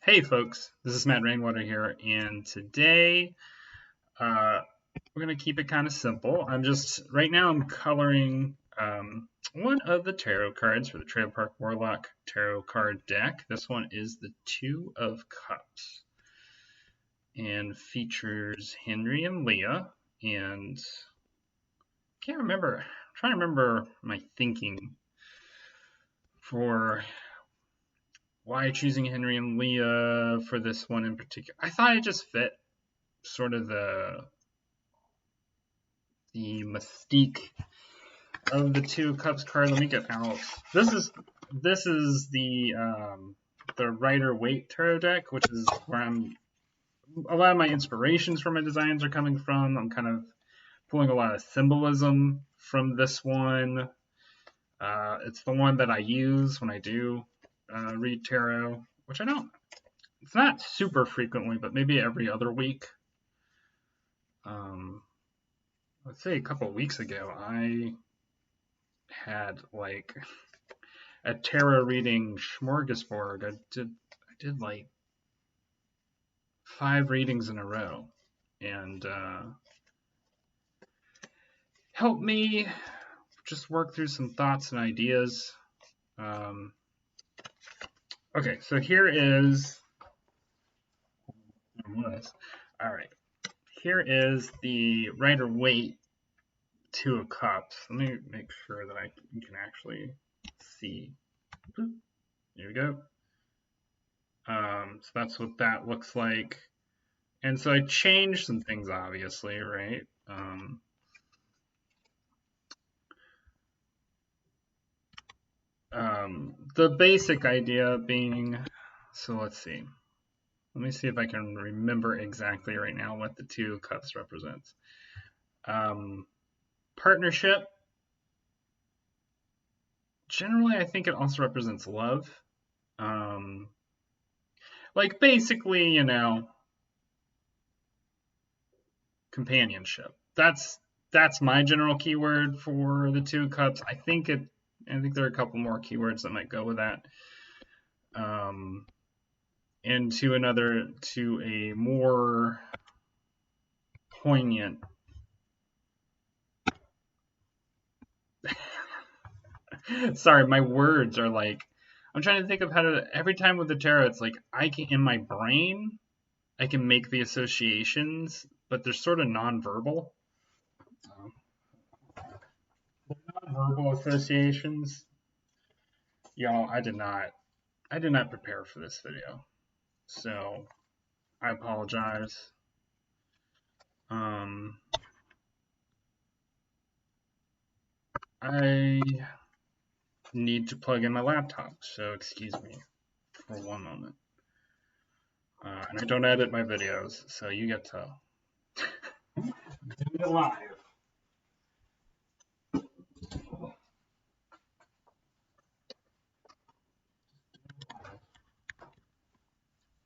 Hey folks, this is Matt Rainwater here, and today uh, we're going to keep it kind of simple. Right now I'm coloring one of the tarot cards for the Park Warlock tarot card deck. This one is the Two of Cups and features Henry and Leah, and can't remember, I'm trying to remember my thinking for why choosing Henry and Leah for this one in particular. I thought it just fit sort of the mystique of the Two of Cups card. Let me get out. This is the Rider Waite tarot deck, which is where a lot of my inspirations for my designs are coming from. I'm kind of pulling a lot of symbolism from this one. It's the one that I use when I do read tarot, which I don't. It's not super frequently, but maybe every other week. Let's say a couple of weeks ago, I had like a tarot reading smorgasbord. I did like 5 readings in a row, and helped me just work through some thoughts and ideas. Okay, so here is all right. Here is the Rider Waite Two of Cups. Let me make sure that you can actually see. Here we go. So that's what that looks like. And so I changed some things, obviously, right? The basic idea being, so let's see. Let me see if I can remember exactly right now what the Two of Cups represents. Partnership. Generally, I think it also represents love. Like basically, companionship. That's my general keyword for the Two of Cups. I think there are a couple more keywords that might go with that. And to a more poignant sorry, my words are like, I'm trying to think of how to, every time with the tarot, it's like in my brain, I can make the associations, but they're sort of nonverbal. Nonverbal associations. Y'all, I did not prepare for this video, so I apologize. I need to plug in my laptop, so excuse me for one moment. And I don't edit my videos, so you get to do it live.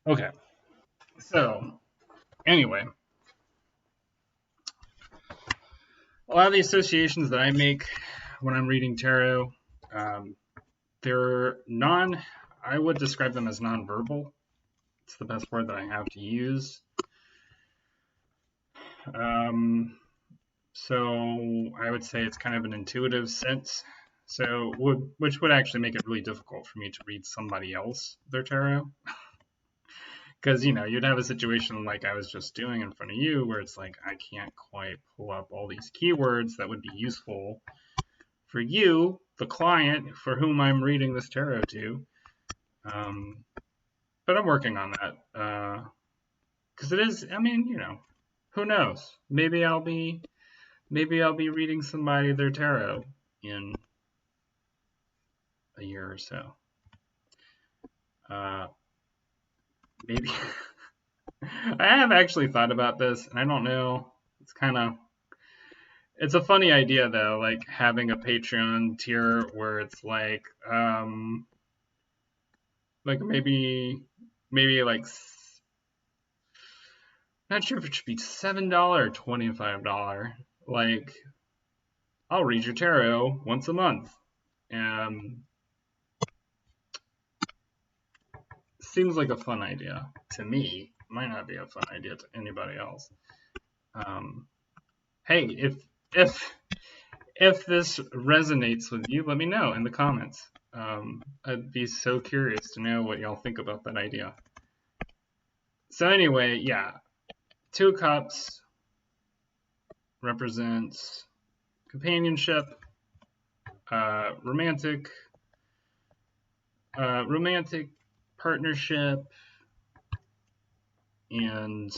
Okay, so anyway, a lot of the associations that I make when I'm reading tarot, I would describe them as nonverbal. It's the best word that I have to use. So I would say it's kind of an intuitive sense. So which would actually make it really difficult for me to read somebody else their tarot. Because, you'd have a situation like I was just doing in front of you where it's like I can't quite pull up all these keywords that would be useful for you, the client, for whom I'm reading this tarot to. But I'm working on that. Because it is, who knows? Maybe I'll be reading somebody their tarot in a year or so. Maybe. I have actually thought about this, and I don't know. It's a funny idea though, like having a Patreon tier where it's like maybe like, not sure if it should be $7 or $25. Like, I'll read your tarot once a month. seems like a fun idea to me. Might not be a fun idea to anybody else. Hey, if this resonates with you, let me know in the comments. I'd be so curious to know what y'all think about that idea. So anyway, yeah, 2 cups represents companionship, romantic partnership, and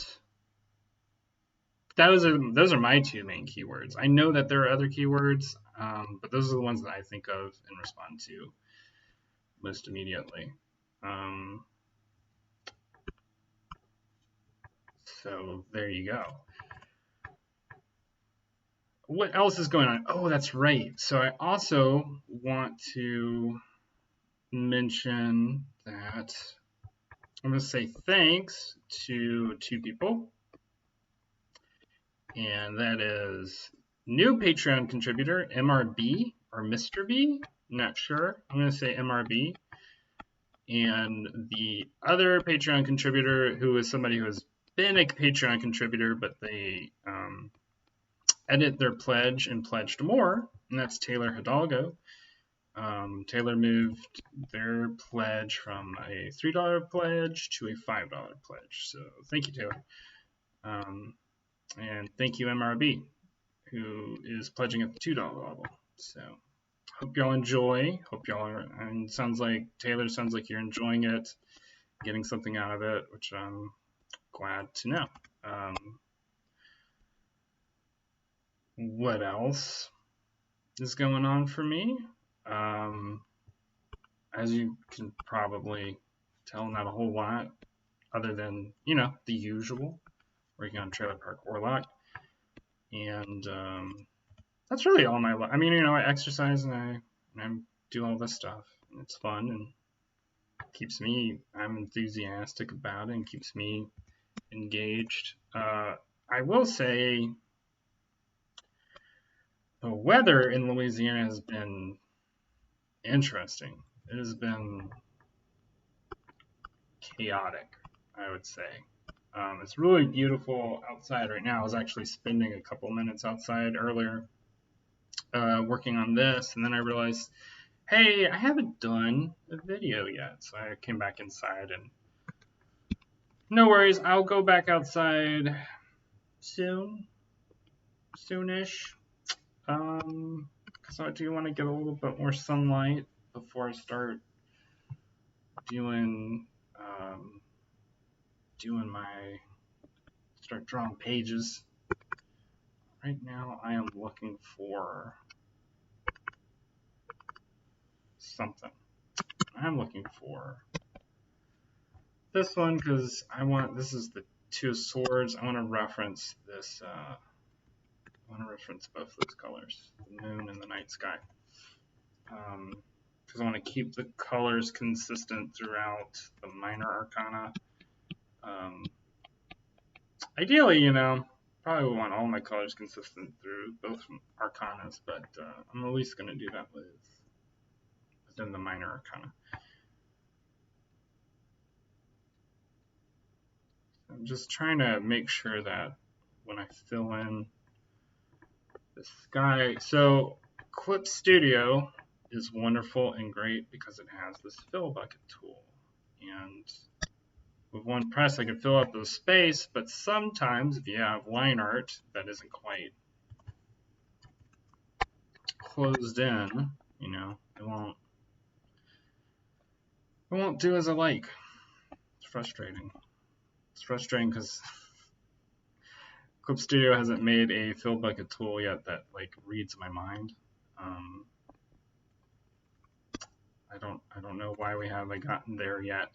those are my 2 main keywords. I know that there are other keywords, but those are the ones that I think of and respond to most immediately. So there you go. What else is going on? Oh, that's right. So I also want to mention that I'm going to say thanks to 2 people. And that is new Patreon contributor, MRB, or Mr. B, not sure. I'm going to say MRB. And the other Patreon contributor, who is somebody who has been a Patreon contributor, but they edit their pledge and pledged more, and that's Taylor Hidalgo. Taylor moved their pledge from a $3 pledge to a $5 pledge. So thank you, Taylor. And thank you, MRB, who is pledging at the $2 level. So hope y'all enjoy. Hope y'all are, and sounds like Taylor, sounds like you're enjoying it, getting something out of it, which I'm glad to know. What else is going on for me? As you can probably tell, not a whole lot, other than, the usual, working on Trailer Park Warlock. And that's really all my life. I mean, I exercise and I do all this stuff. And it's fun and keeps me, I'm enthusiastic about it and keeps me engaged. I will say the weather in Louisiana has been interesting. It has been chaotic, I would say. It's really beautiful outside right now. I was actually spending a couple minutes outside earlier working on this, and then I realized, hey, I haven't done a video yet. So I came back inside, and no worries, I'll go back outside soonish. Because I do want to get a little bit more sunlight before I start start drawing pages. Right now I am looking for something. I'm looking for this one because this is the 2 of Swords. I want to reference this, I want to reference both those colors, the moon and the night sky. Because I want to keep the colors consistent throughout the minor arcana. Ideally, probably would want all my colors consistent through both arcanas, but I'm at least going to do that within the minor arcana. I'm just trying to make sure that when I fill in the sky, so Clip Studio is wonderful and great because it has this fill bucket tool, and with one press I can fill out the space, but sometimes if you have line art that isn't quite closed in, it won't do as I like. It's frustrating. It's frustrating because Clip Studio hasn't made a fill bucket tool yet that reads my mind. I don't know why we haven't gotten there yet.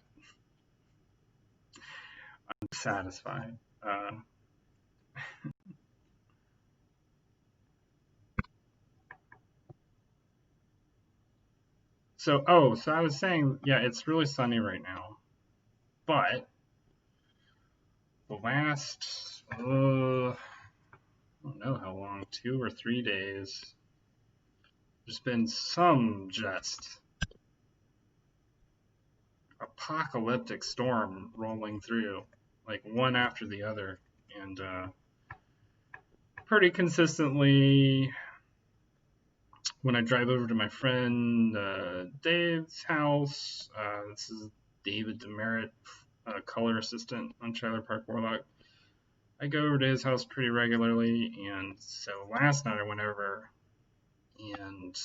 I'm satisfied. So I was saying, yeah, it's really sunny right now, but the last, I don't know how long, 2 or 3 days, there's been some just apocalyptic storm rolling through, like one after the other, and pretty consistently when I drive over to my friend Dave's house. This is David Demerit, color assistant on Park Warlock. I go over to his house pretty regularly, and so last night I went over, and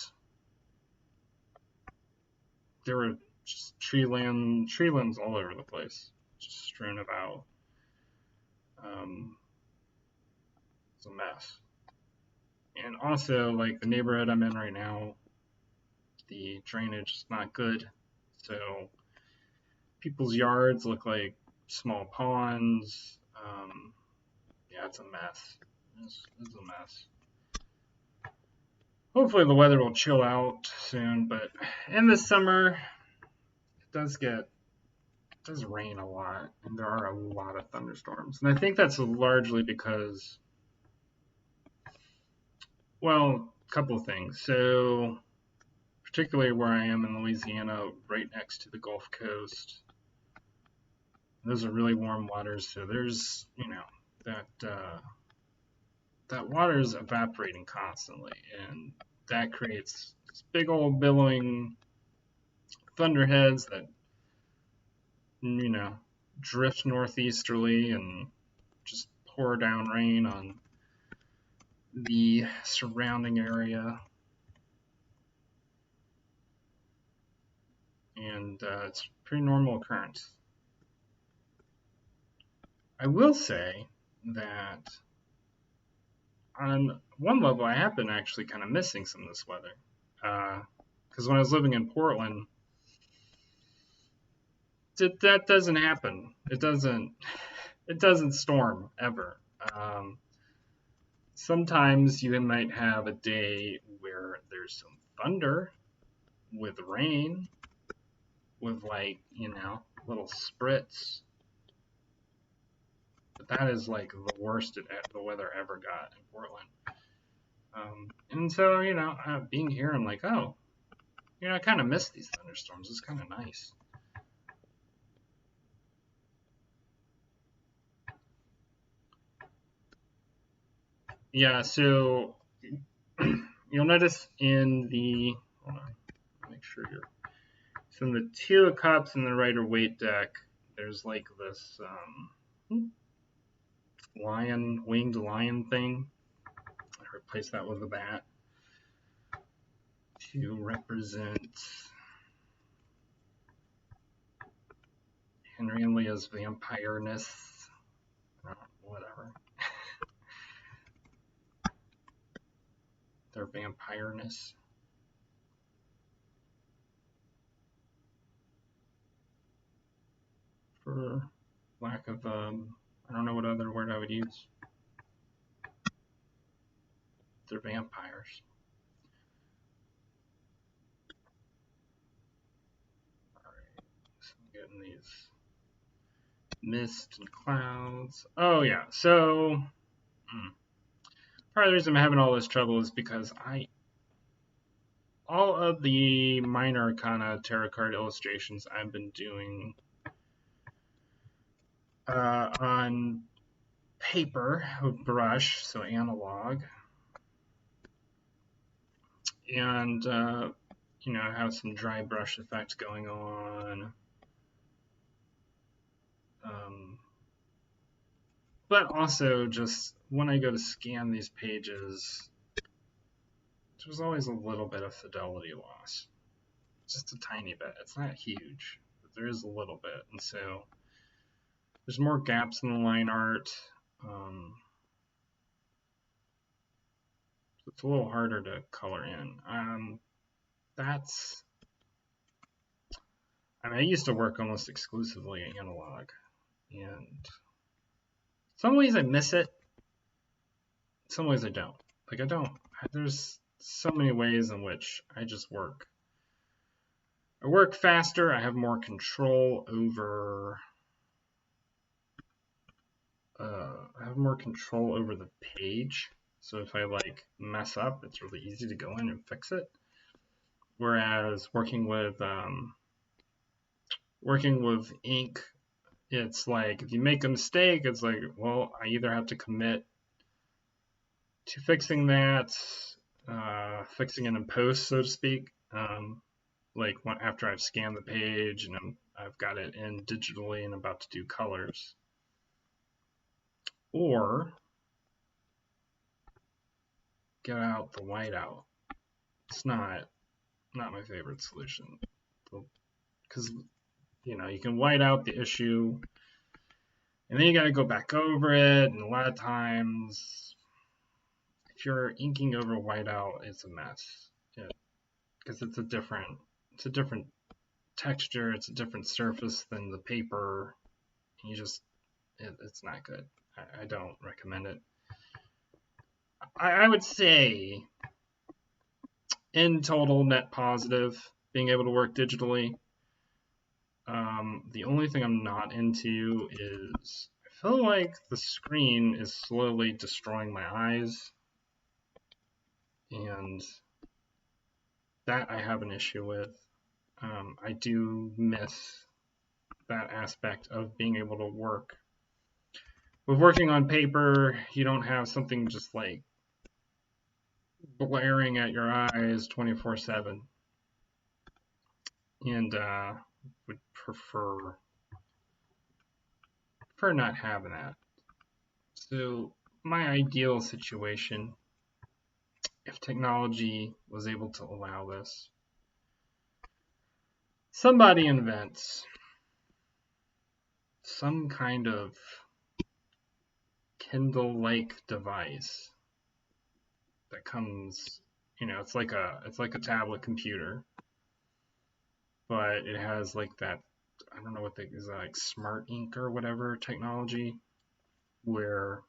there were just tree limbs all over the place, just strewn about. It's a mess. And also, like the neighborhood I'm in right now, the drainage is not good. So people's yards look like small ponds. Yeah, it's a mess. It's a mess. Hopefully the weather will chill out soon, but in the summer it does rain a lot, and there are a lot of thunderstorms. And I think that's largely because, well, a couple of things. So particularly where I am in Louisiana, right next to the Gulf Coast, those are really warm waters. So there's, that water is evaporating constantly, and that creates these big old billowing thunderheads that, drift northeasterly and just pour down rain on the surrounding area. And it's a pretty normal occurrence. I will say that on one level, I have been actually kind of missing some of this weather. Because when I was living in Portland, that doesn't happen. It doesn't storm ever. Sometimes you might have a day where there's some thunder with rain, with little spritz. But that is like the worst the weather ever got in Portland. And so, being here, I'm like, oh, I kind of miss these thunderstorms. It's kind of nice. Yeah, so you'll notice in the, hold on, make sure so in the Two of Cups and the Rider Waite deck, there's like this winged lion thing. I replaced that with a bat to represent Henry and Leah's vampireness. Whatever. Their vampireness. For lack of, I don't know what other word I would use. They're vampires. Alright, so I'm getting these mist and clouds. Oh yeah, so part of the reason I'm having all this trouble is because all of the minor arcana tarot card illustrations I've been doing on paper with brush, so analog, and I have some dry brush effects going on. But also, just when I go to scan these pages, there's always a little bit of fidelity loss. Just a tiny bit. It's not huge, but there is a little bit. And so there's more gaps in the line art. It's a little harder to color in. I used to work almost exclusively analog, and some ways I miss it, some ways I don't. There's so many ways in which I just work. I work faster, I have more control over the page. So if I mess up, it's really easy to go in and fix it. Whereas working with working with ink, it's like if you make a mistake, it's like, well, I either have to commit to fixing that, fixing it in post, so to speak. Like after I've scanned the page and I've got it in digitally and about to do colors, or get out the whiteout. It's not my favorite solution, because you can white out the issue, and then you got to go back over it, and a lot of times, if you're inking over whiteout, it's a mess, because it's a different texture, it's a different surface than the paper, and it's not good. I don't recommend it. I would say, in total, net positive, being able to work digitally. The only thing I'm not into is I feel like the screen is slowly destroying my eyes, and that I have an issue with. I do miss that aspect of being able to work. With working on paper, you don't have something just like blaring at your eyes 24/7, and would prefer not having that. So my ideal situation, if technology was able to allow this, somebody invents some kind of Kindle-like device that comes, it's like a tablet computer, but it has like that, I don't know what is that, like smart ink or whatever technology, where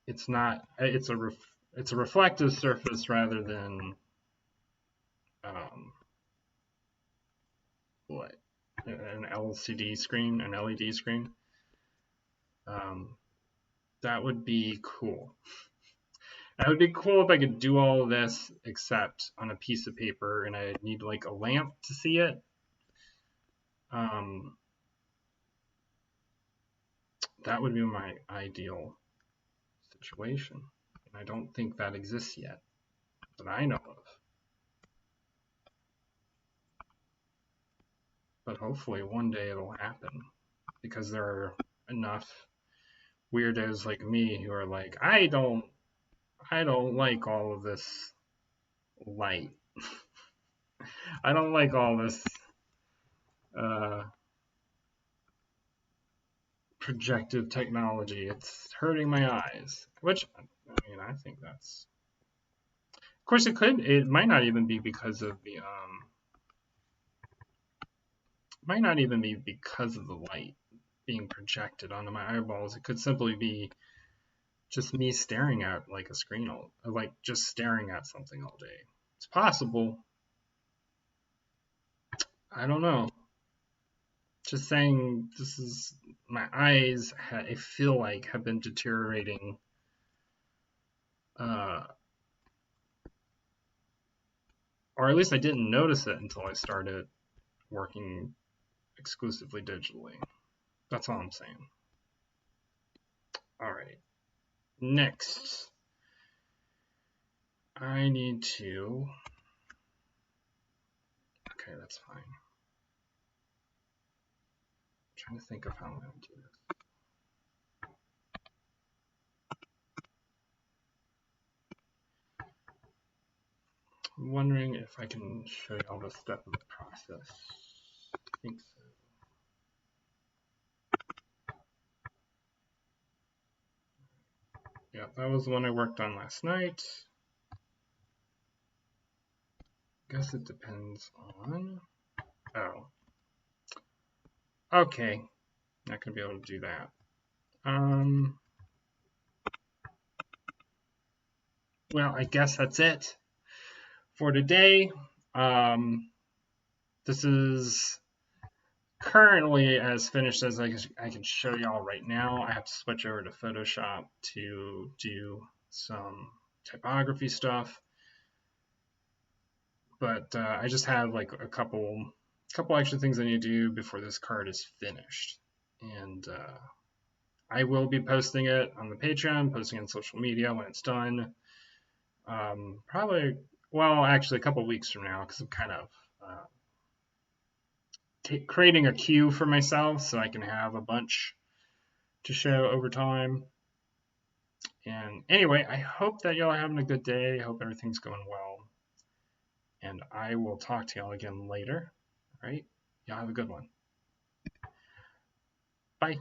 it's not, it's a reflective surface rather than what, an LCD screen, an LED screen. That would be cool. That would be cool if I could do all of this except on a piece of paper, and I'd need like a lamp to see it. That would be my ideal situation. And I don't think that exists yet, that I know of. But hopefully one day it'll happen, because there are enough weirdos like me who are like, I don't like all of this light. I don't like all this projective technology. It's hurting my eyes. Which, I think that's. Of course, it might not even be because of the might not even be because of the light being projected onto my eyeballs. It could simply be just me staring at like a screen, like just staring at something all day. It's possible. I don't know. Just saying, this is my eyes. I feel like have been deteriorating. Or at least I didn't notice it until I started working exclusively digitally. That's all I'm saying. All right. Next, I need to. Okay, that's fine. I'm trying to think of how I'm going to do this. I'm wondering if I can show you all the step of the process. I think so. Yeah, that was the one I worked on last night. I guess it depends on. Oh. Okay. Not gonna be able to do that. Well, I guess that's it for today. This is currently as finished as I can show y'all right now. I have to switch over to Photoshop to do some typography stuff. but I just have like a couple extra things I need to do before this card is finished. And I will be posting it on the Patreon, posting it on social media when it's done. Probably, well, actually, a couple weeks from now, because I'm kind of creating a queue for myself so I can have a bunch to show over time. And anyway, I hope that y'all are having a good day. I hope everything's going well. And I will talk to y'all again later. All right? Y'all have a good one. Bye.